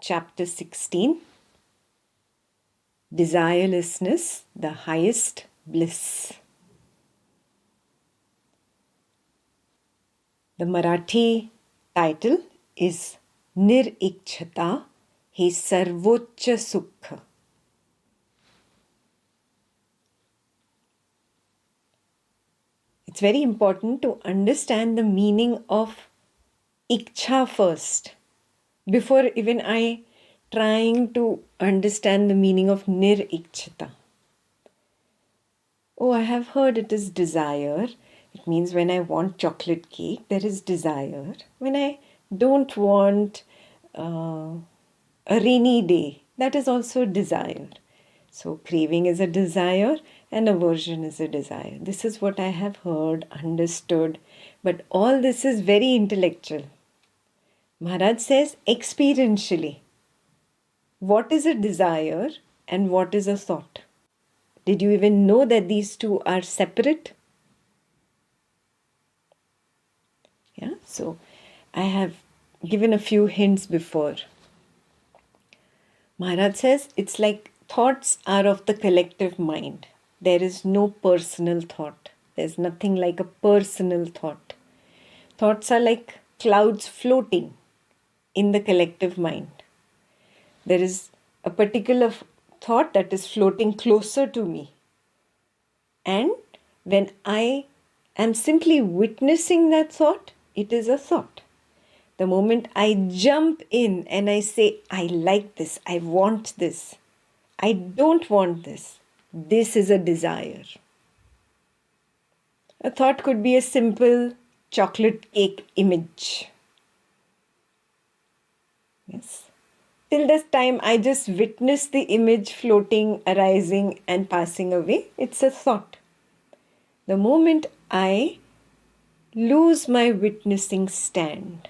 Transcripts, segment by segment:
chapter 16, Desirelessness, the highest bliss. The Marathi title is Nirikchata He Sarvocha Sukha. It's very important to understand the meaning of Iksha first, before even I trying to understand the meaning of Nirikchata. Oh, I have heard it is desire. It means when I want chocolate cake, there is desire. When I don't want a rainy day, that is also desire. So craving is a desire and aversion is a desire. This is what I have heard, understood. But all this is very intellectual. Maharaj says experientially. What is a desire and what is a thought? Did you even know that these two are separate? Yeah, so I have given a few hints before. Maharaj says it's like thoughts are of the collective mind. There is no personal thought. There's nothing like a personal thought. Thoughts are like clouds floating in the collective mind. There is a particular thought that is floating closer to me. And when I am simply witnessing that thought, it is a thought. The moment I jump in and I say, I like this, I want this, I don't want this, this is a desire. A thought could be a simple chocolate cake image. Yes. Till this time, I just witness the image floating, arising, and passing away. It's a thought. The moment I lose my witnessing stand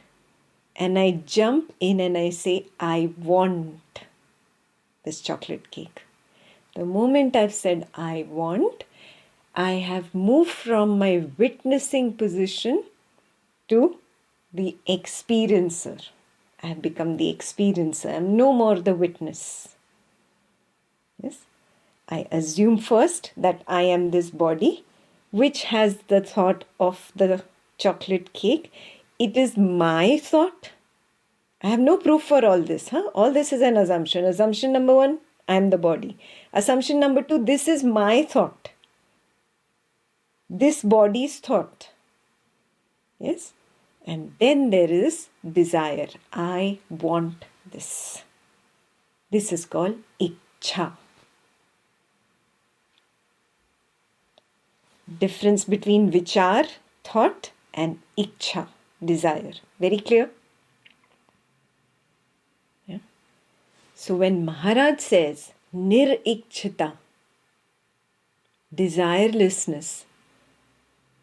and I jump in and I say, I want this chocolate cake. The moment I've said, I want, I have moved from my witnessing position to the experiencer. I have become the experiencer. I'm no more the witness. Yes, I assume first that I am this body which has the thought of the chocolate cake. It is my thought. I have no proof for all this. All this is an assumption. Assumption number 1, I am the body. Assumption number 2, this is my thought. This body's thought. Yes. And then there is desire. I want this. This is called Iksha. Difference between vichar, thought, and Iksha, desire. Very clear? Yeah. So when Maharaj says Nirikchata, desirelessness,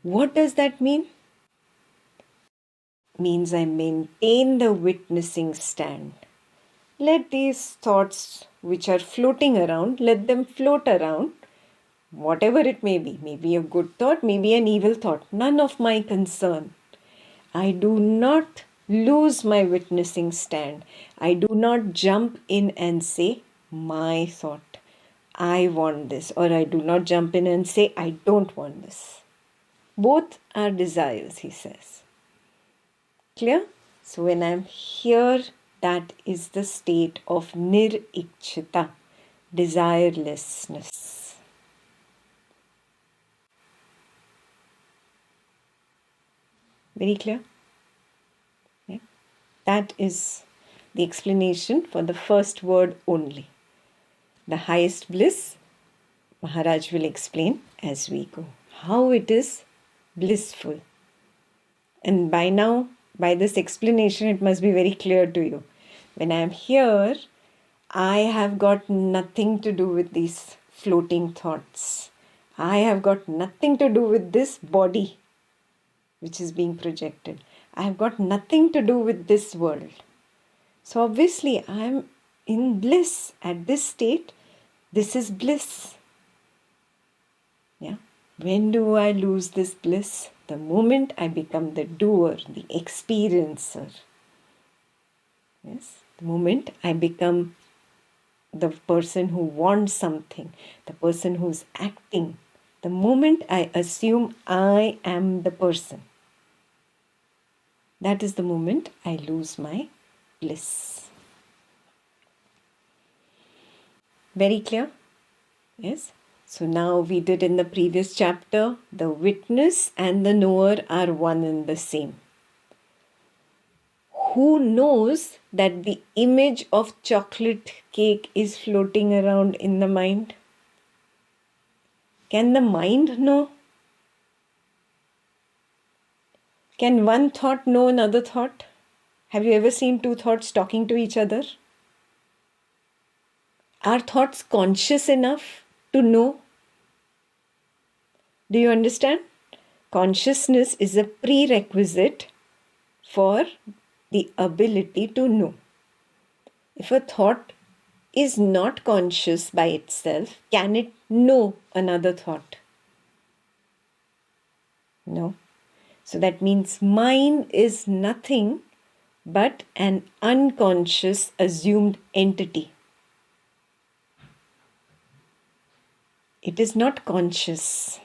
what does that mean? Means I maintain the witnessing stand. Let these thoughts which are floating around, let them float around, whatever it may be. Maybe a good thought, maybe an evil thought. None of my concern. I do not lose my witnessing stand. I do not jump in and say, my thought, I want this. Or I do not jump in and say, I don't want this. Both are desires, he says. Clear? So when I'm here, that is the state of nirikchita, desirelessness. Very clear? Yeah. That is the explanation for the first word only. The highest bliss, Maharaj will explain as we go. How it is blissful. And by now, by this explanation, it must be very clear to you. When I am here, I have got nothing to do with these floating thoughts. I have got nothing to do with this body which is being projected. I have got nothing to do with this world. So obviously, I am in bliss. At this state, this is bliss. Yeah. When do I lose this bliss? The moment I become the doer, the experiencer. Yes, The moment I become the person who wants something, the person who's acting, the moment I assume I am the person, that is the moment I lose my bliss. Very clear? Yes? So now we did in the previous chapter, the witness and the knower are one and the same. Who knows that the image of chocolate cake is floating around in the mind? Can the mind know? Can one thought know another thought? Have you ever seen two thoughts talking to each other? Are thoughts conscious enough to know? Do you understand? Consciousness is a prerequisite for the ability to know. If a thought is not conscious by itself, can it know another thought? No. So that means mind is nothing but an unconscious assumed entity. It is not conscious.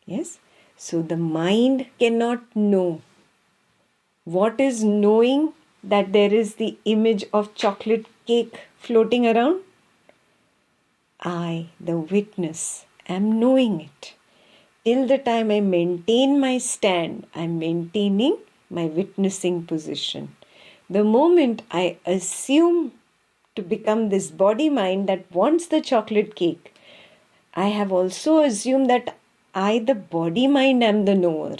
Yes? So the mind cannot know. What is knowing that there is the image of chocolate cake floating around? I, the witness, am knowing it. Till the time I maintain my stand, I am maintaining my witnessing position. The moment I assume to become this body mind that wants the chocolate cake, I have also assumed that I, the body mind, am the knower.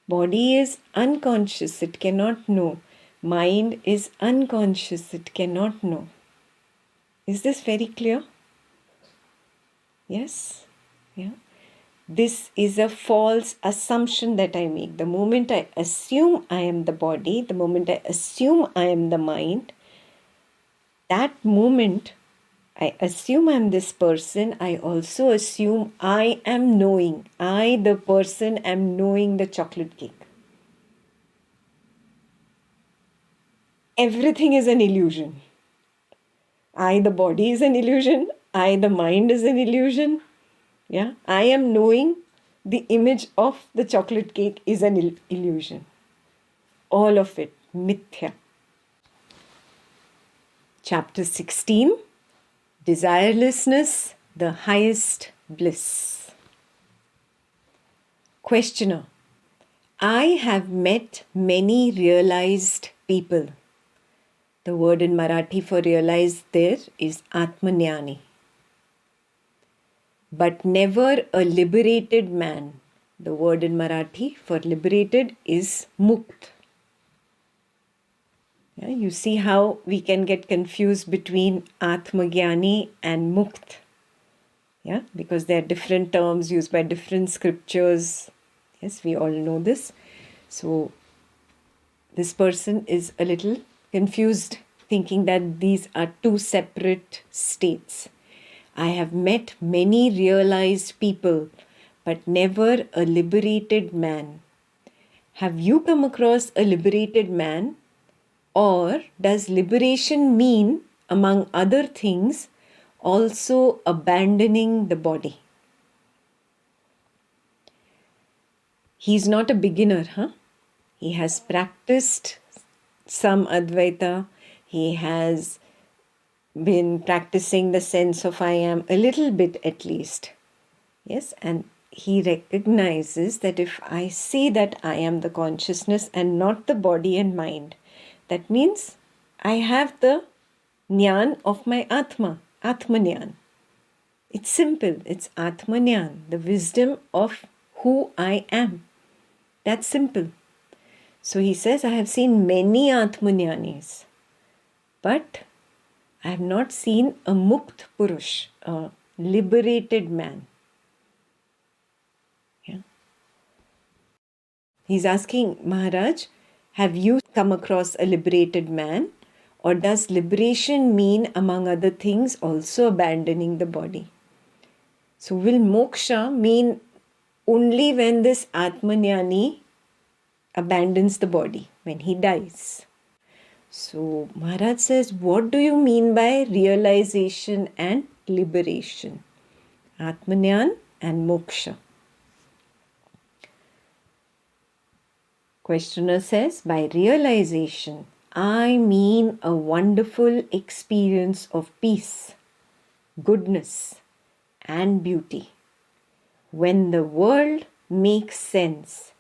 Body is unconscious, it cannot know. Mind is unconscious, it cannot know. Is this very clear? Yes? Yeah. This is a false assumption that I make. The moment I assume I am the body, the moment I assume I am the mind, that moment I assume I am this person, I also assume I am knowing. I, the person, am knowing the chocolate cake. Everything is an illusion. I, the body, is an illusion. I, the mind, is an illusion. Yeah, I am knowing the image of the chocolate cake is an illusion. All of it, mithya. Chapter 16, Desirelessness, the highest bliss. Questioner, I have met many realized people. The word in Marathi for realized there is Atmanyani. But never a liberated man. The word in Marathi for liberated is mukt. Yeah, you see how we can get confused between Atmagyani and mukt. Yeah, because they are different terms used by different scriptures. Yes, we all know this. So this person is a little confused, thinking that these are two separate states. I have met many realized people, but never a liberated man. Have you come across a liberated man? Or does liberation mean, among other things, also abandoning the body? He's not a beginner, huh? He has practiced some Advaita. He has been practicing the sense of I am a little bit at least. Yes, and he recognizes that if I see that I am the consciousness and not the body and mind, that means I have the Jnana of my Atma, Atmanyan. It's simple, it's Atmanyan, the wisdom of who I am. That's simple. So he says, I have seen many Atmanyanis, but I have not seen a Mukt Purush, a liberated man. Yeah. He's asking, Maharaj, have you come across a liberated man? Or does liberation mean, among other things, also abandoning the body? So will moksha mean only when this Atmanyani abandons the body, when he dies? So Maharaj says, what do you mean by realization and liberation? Atmanyan and moksha. Questioner says, by realization, I mean a wonderful experience of peace, goodness, and beauty. When the world makes sense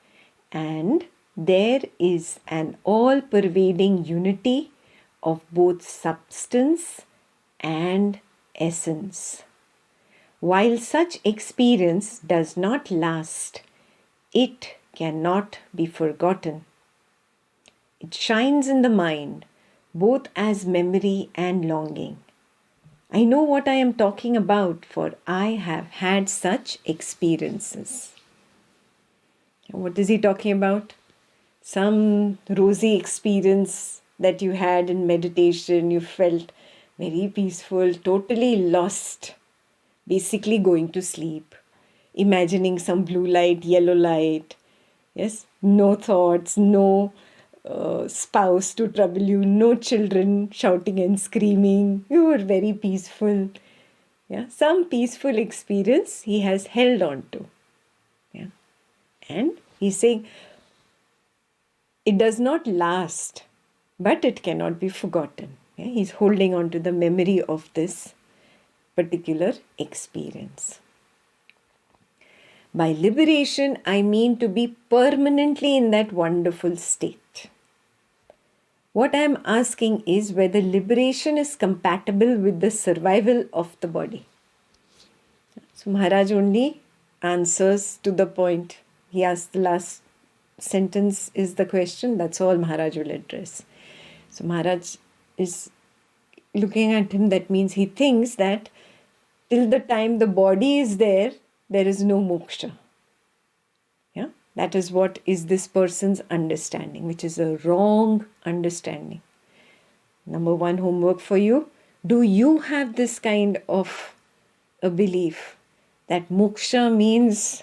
and there is an all-pervading unity of both substance and essence. While such experience does not last, it cannot be forgotten. It shines in the mind, both as memory and longing. I know what I am talking about, for I have had such experiences. What is he talking about? Some rosy experience that you had in meditation, you felt very peaceful, totally lost, basically going to sleep, imagining some blue light, yellow light, yes, no thoughts, no spouse to trouble you, no children shouting and screaming. You were very peaceful. Yeah, some peaceful experience he has held on to. Yeah, and he's saying it does not last, but it cannot be forgotten. Yeah, he's holding on to the memory of this particular experience. By liberation, I mean to be permanently in that wonderful state. What I am asking is whether liberation is compatible with the survival of the body. So Maharaj only answers to the point. He asks the last sentence is the question. That's all Maharaj will address. So Maharaj is looking at him. That means he thinks that till the time the body is there is no moksha. Yeah, that is what is this person's understanding, which is a wrong understanding. Number one homework for you. Do you have this kind of a belief that moksha means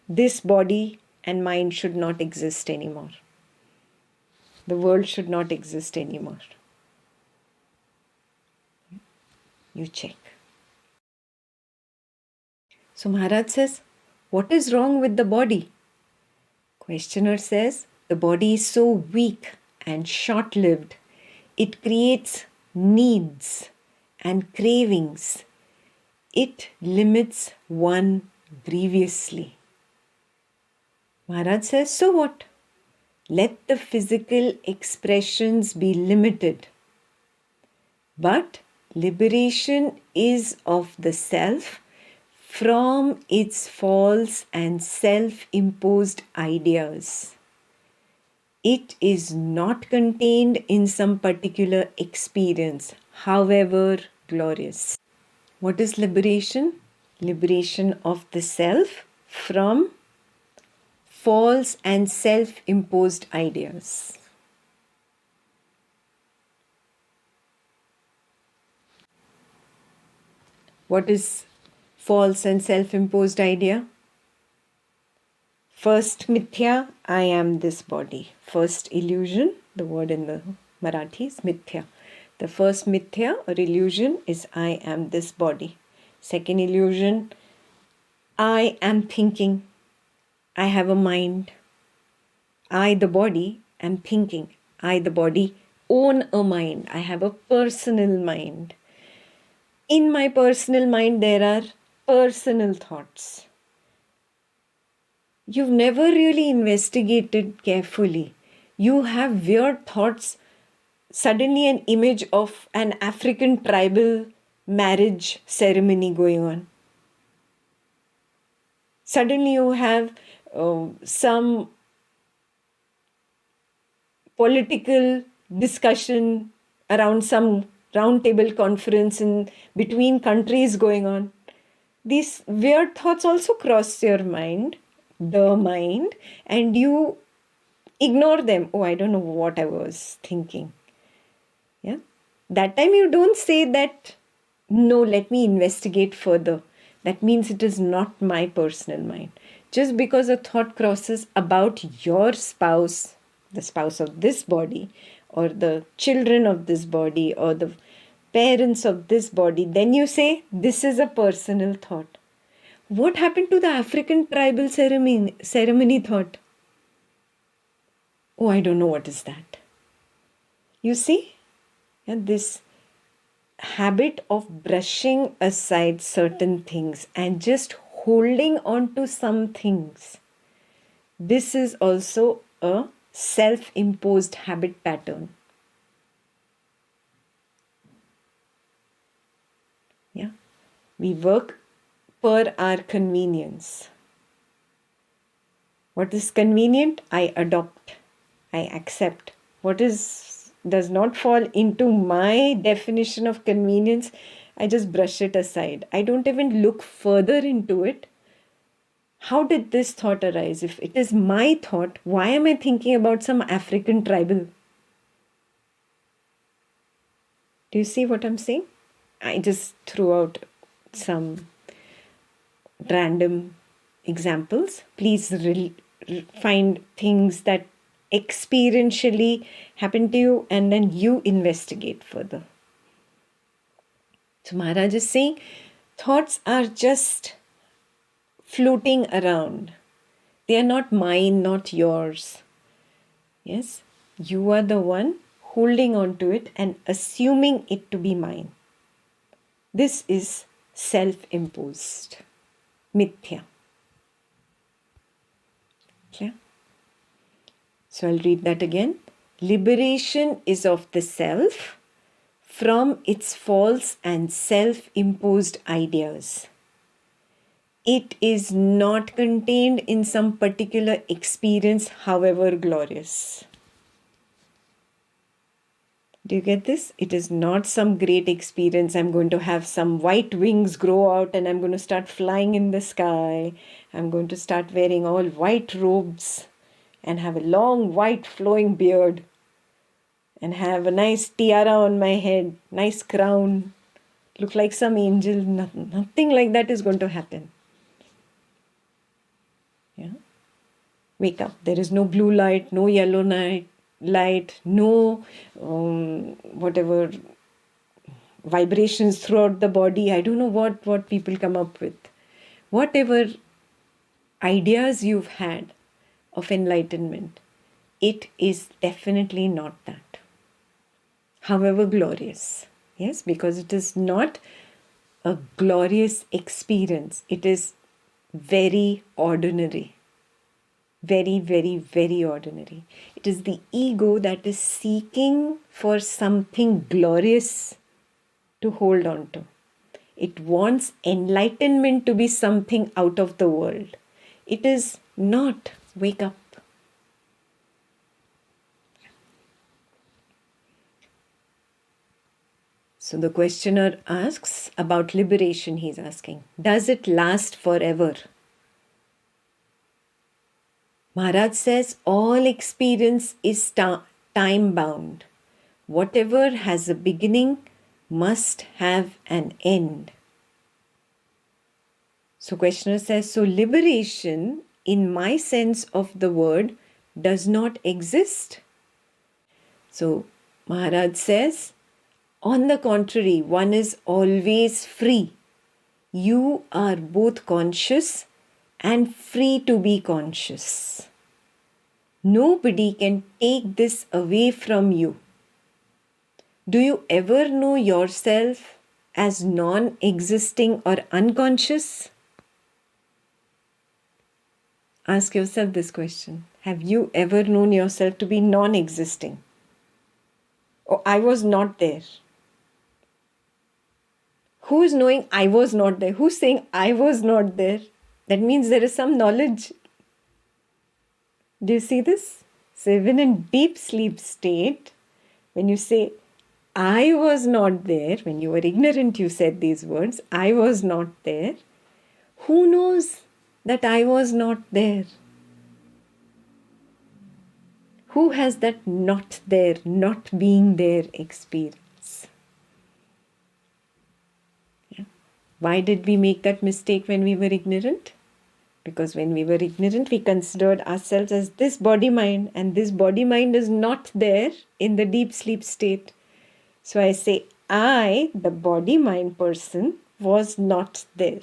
this body and mind should not exist anymore? The world should not exist anymore. You check. So Maharaj says, what is wrong with the body? Questioner says, the body is so weak and short-lived. It creates needs and cravings. It limits one grievously. Maharaj says, so what? Let the physical expressions be limited. But liberation is of the self from its false and self-imposed ideas. It is not contained in some particular experience, however glorious. What is liberation? Liberation of the self from false and self-imposed ideas. What is false and self-imposed idea? First mithya, I am this body. First illusion, the word in the Marathi is mithya. The first mithya or illusion is I am this body. Second illusion, I am thinking. I have a mind. I, the body, am thinking. I, the body, own a mind. I have a personal mind. In my personal mind, there are personal thoughts. You've never really investigated carefully. You have weird thoughts. Suddenly an image of an African tribal marriage ceremony going on. Suddenly you have some political discussion around some roundtable conference in between countries going on. These weird thoughts also cross your mind, and you ignore them. Oh, I don't know what I was thinking. Yeah. That time you don't say that, no, let me investigate further. That means it is not my personal mind. Just because a thought crosses about your spouse, the spouse of this body, or the children of this body or the parents of this body, then you say this is a personal thought. What happened to the African tribal ceremony thought? Oh, I don't know what is that. You see, this habit of brushing aside certain things and just holding on to some things. This is also a self-imposed habit pattern. Yeah, we work per our convenience. What is convenient, I adopt, I accept. What does not fall into my definition of convenience, I just brush it aside. I don't even look further into it. How did this thought arise? If it is my thought, why am I thinking about some African tribal? Do you see what I'm saying? I just threw out some random examples. Please find things that experientially happen to you and then you investigate further. So Maharaj is saying thoughts are just floating around. They are not mine, not yours. Yes, you are the one holding on to it and assuming it to be mine. This is self-imposed. Mithya. Okay? So I'll read that again. Liberation is of the self from its false and self-imposed ideas. It is not contained in some particular experience, however glorious. Do you get this? It is not some great experience. I'm going to have some white wings grow out and I'm going to start flying in the sky. I'm going to start wearing all white robes and have a long white flowing beard and have a nice tiara on my head, nice crown, look like some angel. Nothing like that is going to happen. Yeah. Wake up. There is no blue light, no yellow light, no whatever vibrations throughout the body. I don't know what people come up with. Whatever ideas you've had of enlightenment, it is definitely not that. However glorious. Yes, because it is not a glorious experience. It is very ordinary. Very, very, very ordinary. It is the ego that is seeking for something glorious to hold on to. It wants enlightenment to be something out of the world. It is not. Wake up. So the questioner asks about liberation, he's asking. Does it last forever? Maharaj says all experience is time bound. Whatever has a beginning must have an end. So questioner says, so liberation in my sense of the word does not exist. So Maharaj says, on the contrary, one is always free. You are both conscious and free to be conscious. Nobody can take this away from you. Do you ever know yourself as non-existing or unconscious? Ask yourself this question. Have you ever known yourself to be non-existing? Oh, I was not there. Who is knowing I was not there? Who's saying I was not there? That means there is some knowledge. Do you see this? So even in deep sleep state, when you say, I was not there, when you were ignorant, you said these words, I was not there. Who knows that I was not there? Who has that not there, not being there experience? Yeah. Why did we make that mistake when we were ignorant? Because when we were ignorant, we considered ourselves as this body-mind, and this body-mind is not there in the deep sleep state. So I say, I, the body-mind person, was not there.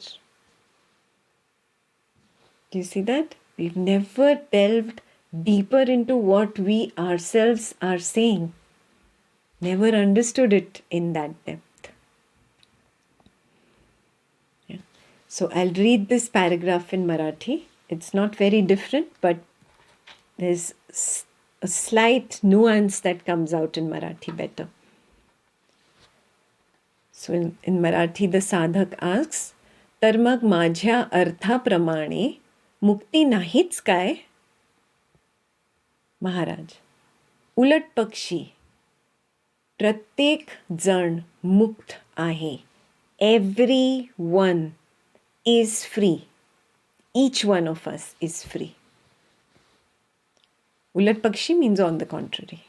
Do you see that? We've never delved deeper into what we ourselves are saying. Never understood it in that depth. Yeah. So I'll read this paragraph in Marathi. It's not very different, but there's a slight nuance that comes out in Marathi better. So in Marathi, the sadhak asks, तर मग माझ्या अर्थाप्रमाणे मुक्ती नाहीच काय? महाराज, उलट पक्षी प्रत्येक जण मुक्त आहे. Everyone is free. Each one of us is free. उलट पक्षी means on the contrary.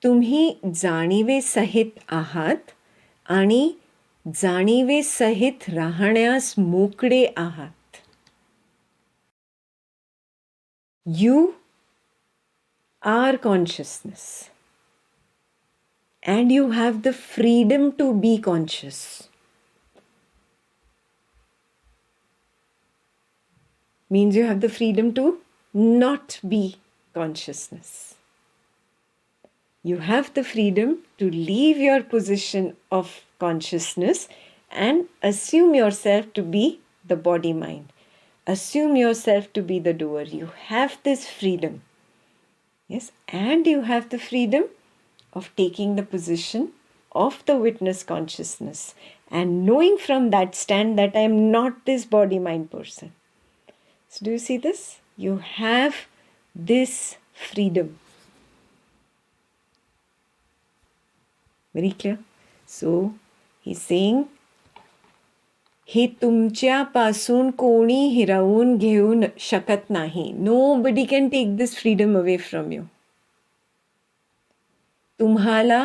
तुम्ही जाणीवे सहित आहात आणि जाणीवे सहित राहण्यास मोकळे आहात. You are consciousness. And you have the freedom to be conscious. Means you have the freedom to not be consciousness. You have the freedom to leave your position of consciousness and assume yourself to be the body-mind. Assume yourself to be the doer. You have this freedom. Yes, and you have the freedom of taking the position of the witness consciousness and knowing from that stand that I am not this body-mind person. So do you see this? You have this freedom. Very clear? So he's saying, हे तुमच्यापासून कोणी हिरावून घेऊ शकत नाही. Nobody can take this freedom away from you. तुम्हाला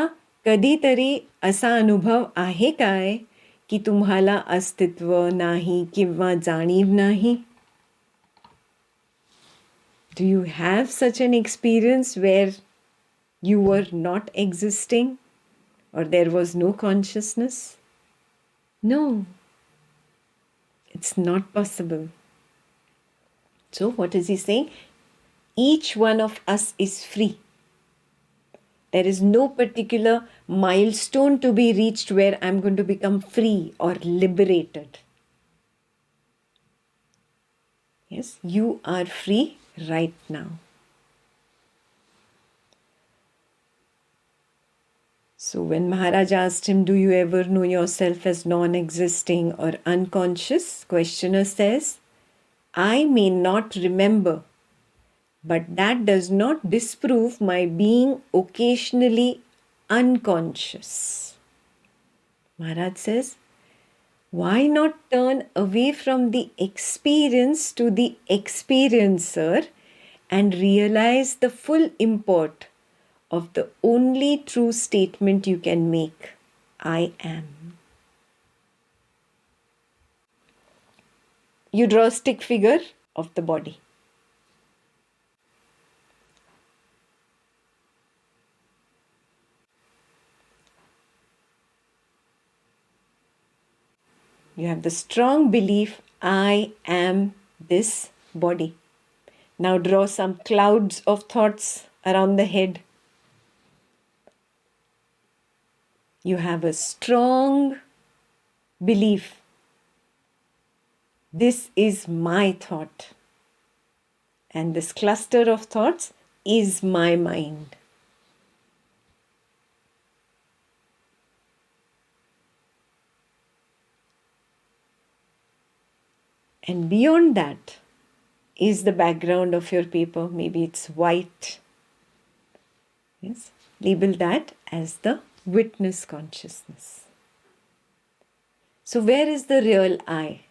कधीतरी असा अनुभव आहे काय की तुम्हाला अस्तित्व नाही किंवा जाणीव नाही? Do you have such an experience where you were not existing or there was no consciousness? No. It's not possible. So what is he saying? Each one of us is free. There is no particular milestone to be reached where I'm going to become free or liberated. Yes, you are free right now. So when Maharaj asked him, do you ever know yourself as non-existing or unconscious? Questioner says, I may not remember, but that does not disprove my being occasionally unconscious. Maharaj says, why not turn away from the experience to the experiencer and realize the full import of the only true statement you can make, I am. You draw a stick figure of the body. You have the strong belief, I am this body. Now draw some clouds of thoughts around the head. You have a strong belief. This is my thought. And this cluster of thoughts is my mind. And beyond that is the background of your paper. Maybe it's white. Yes, label that as the witness consciousness. So where is the real I?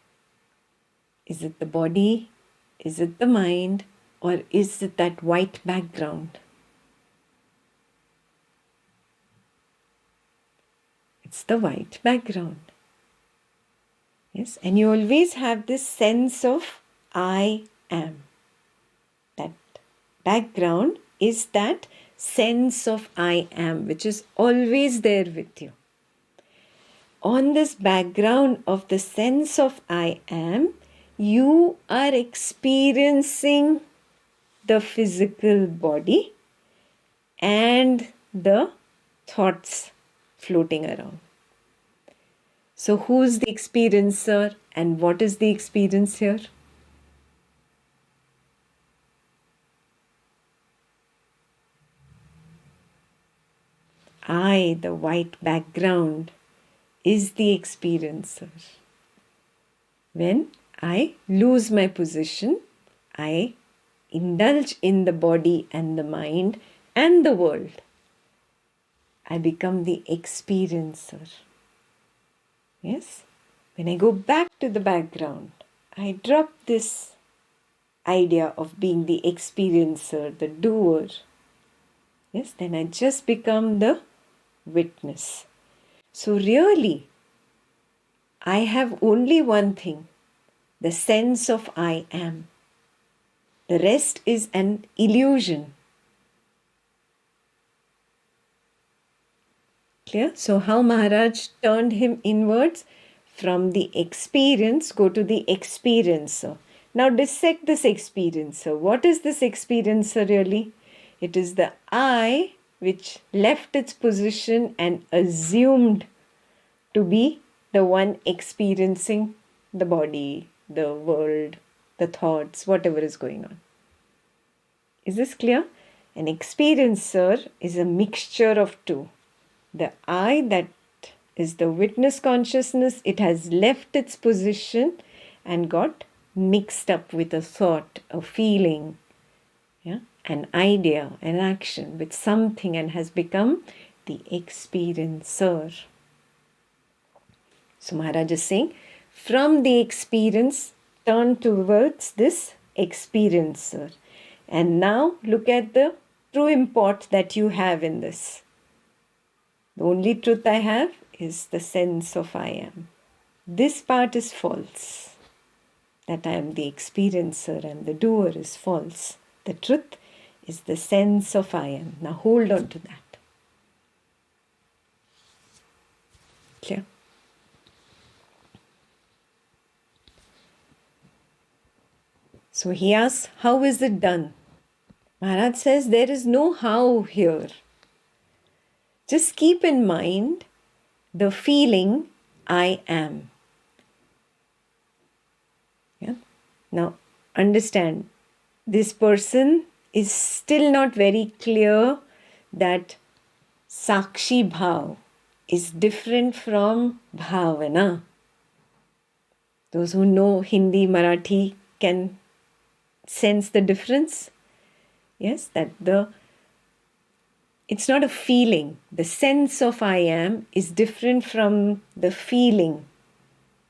Is it the body? Is it the mind? Or is it that white background? It's the white background. Yes, and you always have this sense of I am. That background is that sense of I am, which is always there with you. On this background of the sense of I am, you are experiencing the physical body and the thoughts floating around. So, who's the experiencer and what is the experience here? I, the white background, is the experiencer. When I lose my position, I indulge in the body and the mind and the world. I become the experiencer. Yes? When I go back to the background, I drop this idea of being the experiencer, the doer. Yes? Then I just become the witness. So, really, I have only one thing, the sense of I am. The rest is an illusion. Clear? So, how Maharaj turned him inwards? From the experience, go to the experiencer. Now, dissect this experiencer. What is this experiencer really? It is the I which left its position and assumed to be the one experiencing the body, the world, the thoughts, whatever is going on. Is this clear? An experiencer is a mixture of two. The I that is the witness consciousness, it has left its position and got mixed up with a thought, a feeling, an idea, an action with something and has become the experiencer. So Maharaj is saying, from the experience, turn towards this experiencer. And now look at the true import that you have in this. The only truth I have is the sense of I am. This part is false. That I am the experiencer and the doer is false. The truth is the sense of I am. Now hold on to that. Clear? So he asks, how is it done? Maharaj says there is no how here. Just keep in mind the feeling I am. Yeah? Now understand, this person is still not very clear that Sakshi Bhav is different from Bhavana. Those who know Hindi, Marathi can sense the difference. Yes, that it's not a feeling. The sense of I am is different from the feeling.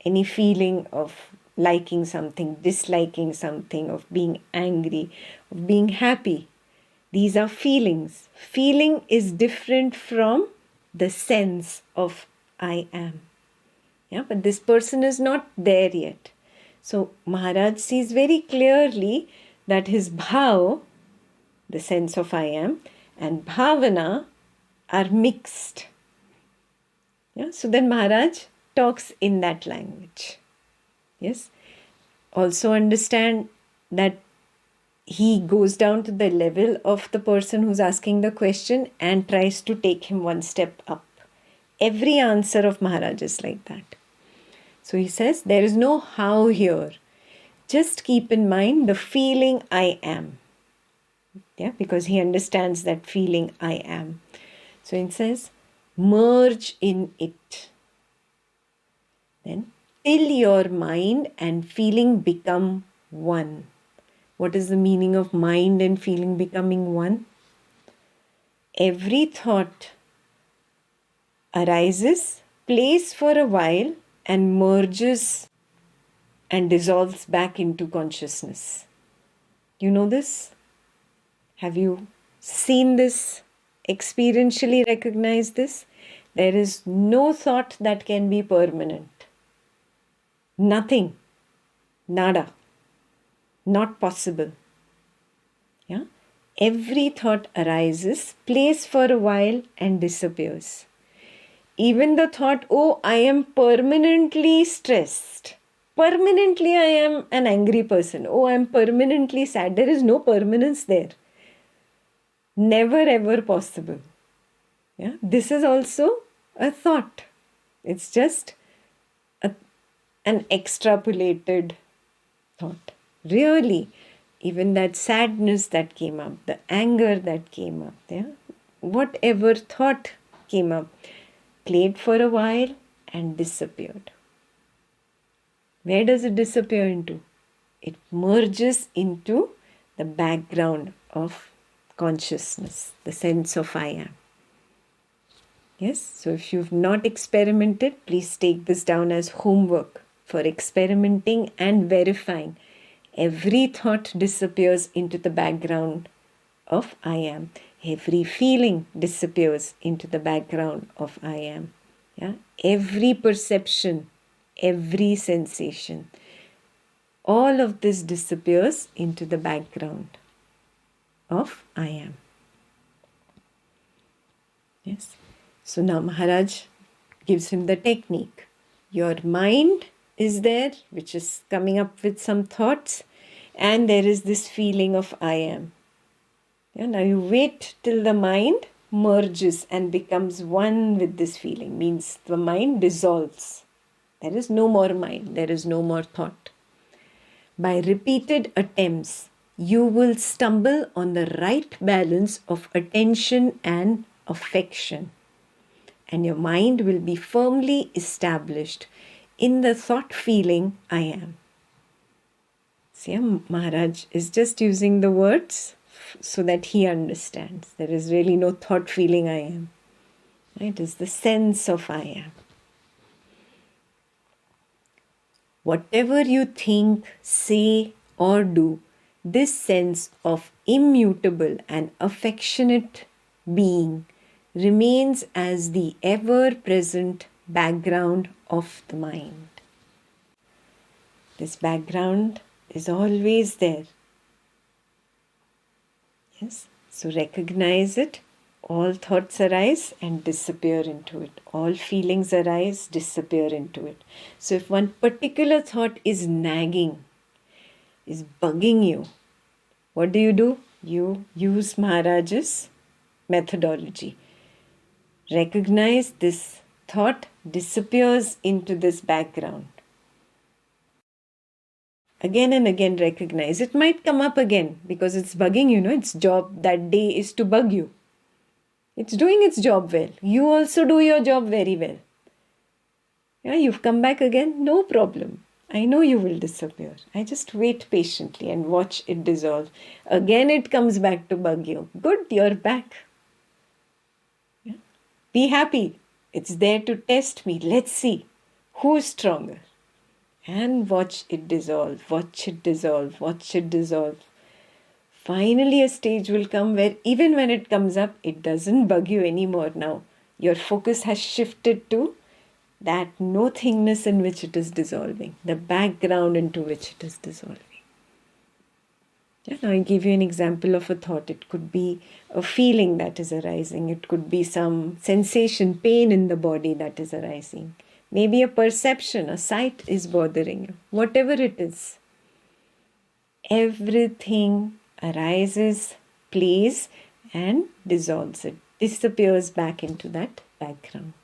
Any feeling of liking something, disliking something, of being angry, of being happy. These are feelings. Feeling is different from the sense of I am. Yeah, but this person is not there yet. So Maharaj sees very clearly that his bhav, the sense of I am, and bhavana are mixed. Yeah? So then Maharaj talks in that language. Yes. Also understand that he goes down to the level of the person who's asking the question and tries to take him one step up. Every answer of Maharaj is like that. So he says, there is no how here. Just keep in mind the feeling I am. Yeah, because he understands that feeling I am. So it says, merge in it. Then, till your mind and feeling become one. What is the meaning of mind and feeling becoming one? Every thought arises, plays for a while, and merges and dissolves back into consciousness. You know this? Have you seen this? Experientially recognized this? There is no thought that can be permanent. Nothing. Nada. Not possible. Yeah? Every thought arises, plays for a while, and disappears. Even the thought, oh, I am permanently stressed. Permanently, I am an angry person. Oh, I am permanently sad. There is no permanence there. Never ever possible. Yeah, this is also a thought. It's just an extrapolated thought. Really, even that sadness that came up, the anger that came up, yeah, whatever thought came up, played for a while and disappeared. Where does it disappear into? It merges into the background of consciousness, the sense of I am. Yes, so if you've not experimented, please take this down as homework for experimenting and verifying. Every thought disappears into the background of I am. Every feeling disappears into the background of I am. Yeah? Every perception, every sensation, all of this disappears into the background of I am. Yes. So now Maharaj gives him the technique. Your mind is there, which is coming up with some thoughts, and there is this feeling of I am. Yeah, now you wait till the mind merges and becomes one with this feeling, means the mind dissolves. There is no more mind, there is no more thought. By repeated attempts, you will stumble on the right balance of attention and affection, and your mind will be firmly established in the thought feeling I am. See, Maharaj is just using the words so that he understands. There is really no thought feeling I am. It is the sense of I am. Whatever you think, say, or do, this sense of immutable and affectionate being remains as the ever-present background of the mind. This background is always there. Yes, so recognize it. All thoughts arise and disappear into it. All feelings arise, disappear into it. So if one particular thought is nagging, is bugging you, what do? You use Maharaj's methodology. Recognize this thought disappears into this background. Again and again recognize. It might come up again because it's bugging you, its job that day is to bug you. It's doing its job well. You also do your job very well. Yeah, you've come back again, no problem. I know you will disappear. I just wait patiently and watch it dissolve. Again it comes back to bug you. Good, you're back. Yeah. Be happy. It's there to test me. Let's see who's stronger. And watch it dissolve, watch it dissolve, watch it dissolve. Finally, a stage will come where even when it comes up, it doesn't bug you anymore now. Your focus has shifted to that nothingness in which it is dissolving, the background into which it is dissolving. Yeah, now I give you an example of a thought. It could be a feeling that is arising. It could be some sensation, pain in the body that is arising. Maybe a perception, a sight is bothering you. Whatever it is, everything arises, plays, and dissolves. It disappears back into that background.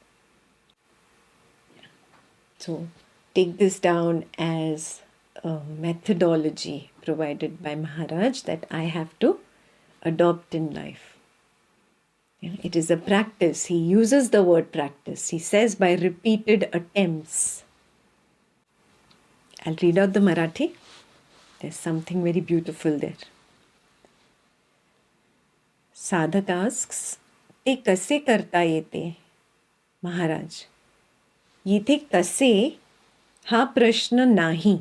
So take this down as a methodology provided by Maharaj that I have to adopt in life. It is a practice. He uses the word practice. He says by repeated attempts. I'll read out the Marathi. There's something very beautiful there. Sadhak asks, ते कसे करता येते? महाराज, येथे कसे हा प्रश्न नाही.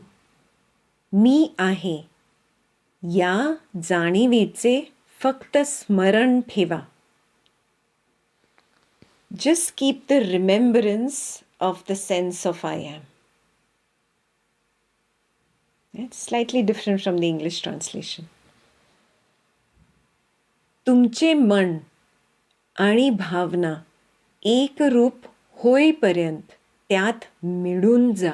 मी आहे या जाणीवेचे फक्त स्मरण ठेवा. Just keep the remembrance of the sense of I am. It's slightly different from the English translation. तुमचे मन आणि भावना एकरूप होईपर्यंत त्यात मिळून जा.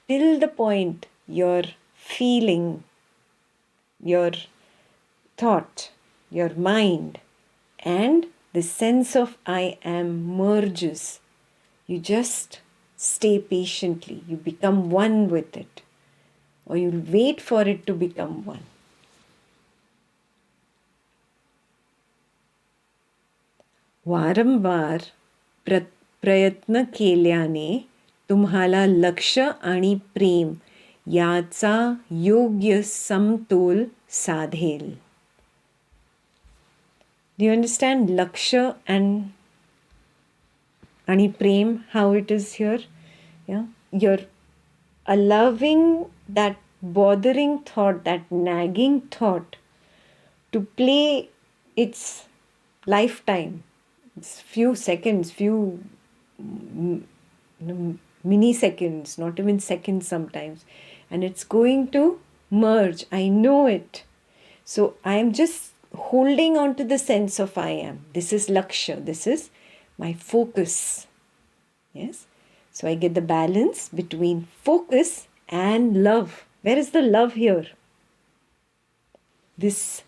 Till the point your feeling, your thought, your mind, and the sense of I am merges. You just stay patiently. You become one with it. Or you'll wait for it to become one. वारंवार प्रयत्न केल्याने तुम्हाला लक्ष आणि प्रेम याचा योग्य समतोल साधेल. Do you understand laksha and ani prem, how it is here? Yeah, you're allowing that bothering thought, that nagging thought, to play its lifetime. It's few seconds, few milliseconds, not even seconds sometimes. And it's going to merge. I know it. So I am just holding on to the sense of I am. This is laksha. This is my focus. Yes. So I get the balance between focus and love. Where is the love here? This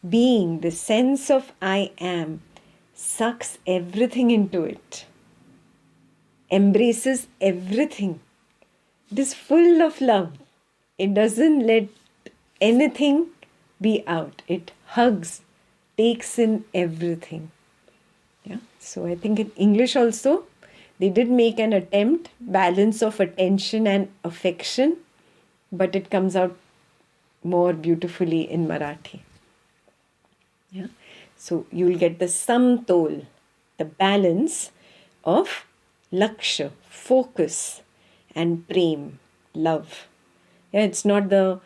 being, the sense of I am, sucks everything into it, embraces everything. It is full of love. It doesn't let anything be out. It hugs, takes in everything. Yeah. So I think in English also, they did make an attempt, balance of attention and affection, but it comes out more beautifully in Marathi. Yeah. So you'll get the samtol, the balance of laksha, focus, and prem, love. Yeah, it's not the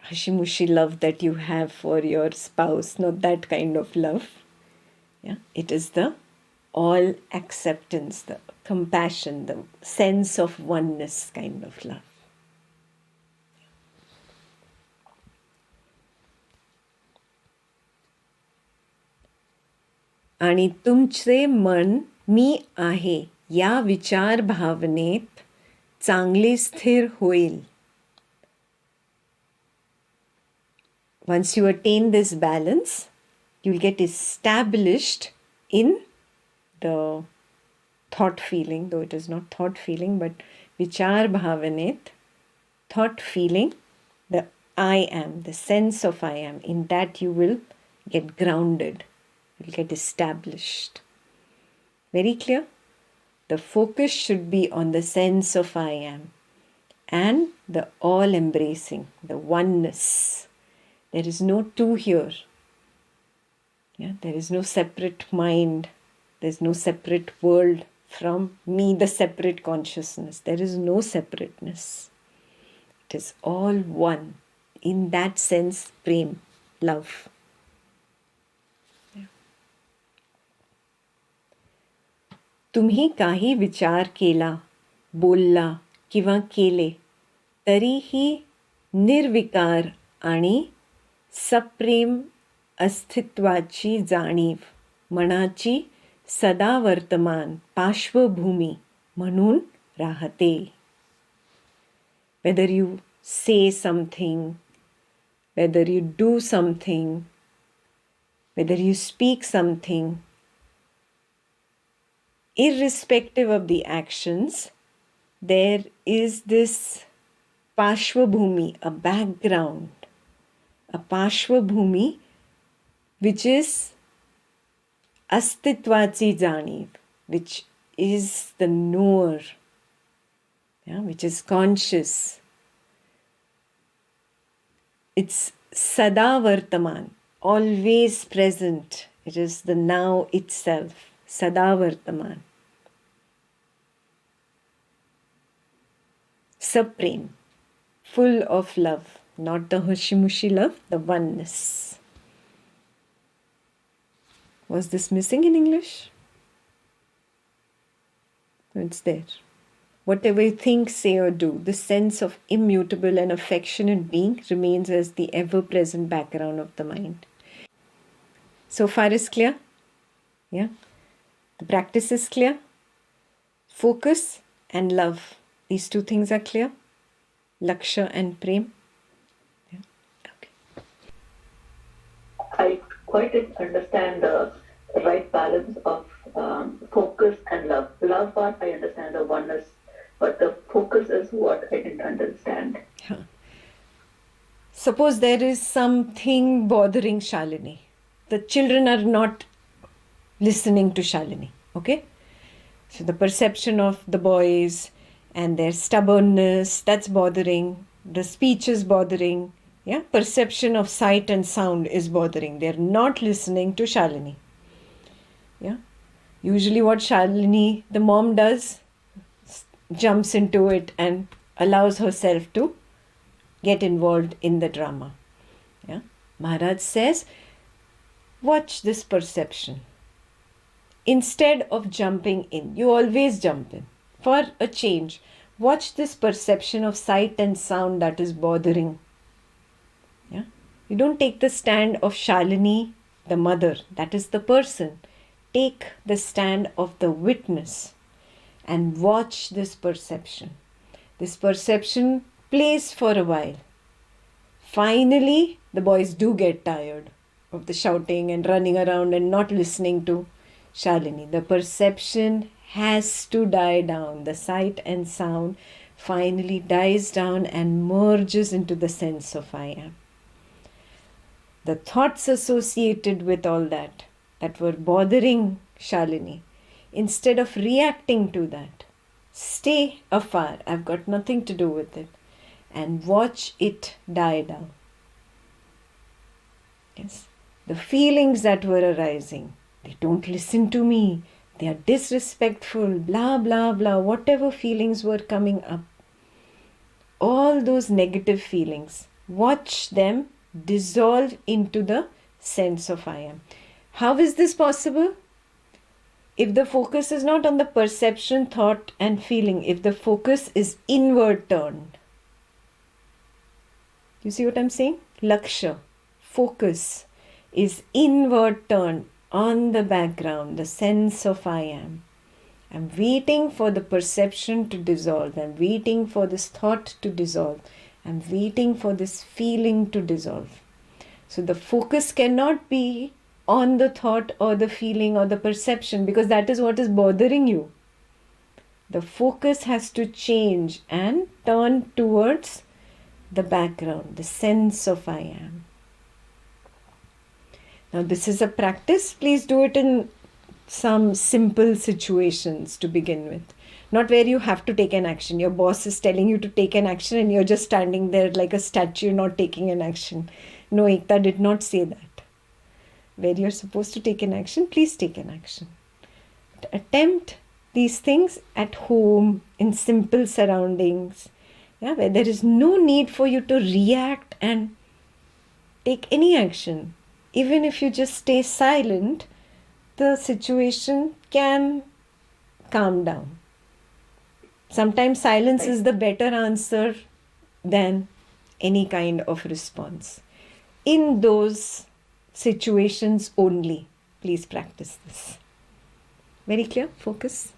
hashimushi love that you have for your spouse, not that kind of love. Yeah, it is the all acceptance, the compassion, the sense of oneness kind of love. आणि तुमचे मन मी आहे या विचार भावनेत चांगले स्थिर होईल. Once you attain this balance, you'll get established in the thought feeling, though it is not thought feeling, but vichar bhavanet, thought feeling, the I am, the sense of I am. In that you will get grounded, you'll get established. Very clear? The focus should be on the sense of I am and the all embracing, the oneness. There is no two here. Yeah, there is no separate mind. There is no separate world from me, the separate consciousness. There is no separateness. It is all one. In that sense, prem, love. तुम्ही काही विचार केला, बोलला किंवा केले तरीही निर्विकार आणि सप्रेम अस्तित्वाची जाणीव मनाची सदा वर्तमान पार्श्वभूमी म्हणून राहते. Whether you say something, whether you do something, whether you speak something, irrespective of the actions, there is this Pashvabhumi, a background, a Pashvabhumi which is Astitvachi Janiv, which is the knower, yeah, which is conscious. It's Sada Vartaman, always present. It is the now itself, Sada Vartaman. Supreme, full of love, not the hushy-mushy love, the oneness. Was this missing in English? It's there. Whatever you think, say, or do, the sense of immutable and affectionate being remains as the ever-present background of the mind. So far is clear? Yeah? The practice is clear? Focus and love. These two things are clear? Laksha and prem. Yeah? Okay. I quite didn't understand the right balance of focus and love. Love part, I understand the oneness, but the focus is what I didn't understand. Huh. Suppose there is something bothering Shalini. The children are not listening to Shalini. Okay? So the perception of the boys and their stubbornness, that's bothering. The speech is bothering. Yeah? Perception of sight and sound is bothering. They're not listening to Shalini. Yeah? Usually what Shalini, the mom does, jumps into it and allows herself to get involved in the drama. Yeah? Maharaj says, watch this perception. Instead of jumping in, you always jump in. For a change, watch this perception of sight and sound that is bothering. Yeah? You don't take the stand of Shalini, the mother, that is the person. Take the stand of the witness and watch this perception. This perception plays for a while. Finally, the boys do get tired of the shouting and running around and not listening to Shalini. The perception has to die down. The sight and sound finally dies down and merges into the sense of I am. The thoughts associated with all that were bothering Shalini, instead of reacting to that, stay afar. I've got nothing to do with it. And watch it die down. Yes. The feelings that were arising, they don't listen to me, they are disrespectful, blah, blah, blah, whatever feelings were coming up, all those negative feelings, watch them dissolve into the sense of I am. How is this possible? If the focus is not on the perception, thought and feeling, if the focus is inward turned. You see what I'm saying? Laksha, focus, is inward turned on the background, the sense of I am. I'm waiting for the perception to dissolve. I'm waiting for this thought to dissolve. I'm waiting for this feeling to dissolve. So the focus cannot be on the thought or the feeling or the perception, because that is what is bothering you. The focus has to change and turn towards the background, the sense of I am. Now this is a practice. Please do it in some simple situations to begin with. Not where you have to take an action. Your boss is telling you to take an action and you're just standing there like a statue not taking an action. No, Ekta did not say that. Where you're supposed to take an action, please take an action. But attempt these things at home, in simple surroundings, where there is no need for you to react and take any action. Even if you just stay silent, the situation can calm down. Sometimes silence is the better answer than any kind of response. In those situations only, please practice this. Very clear? Focus.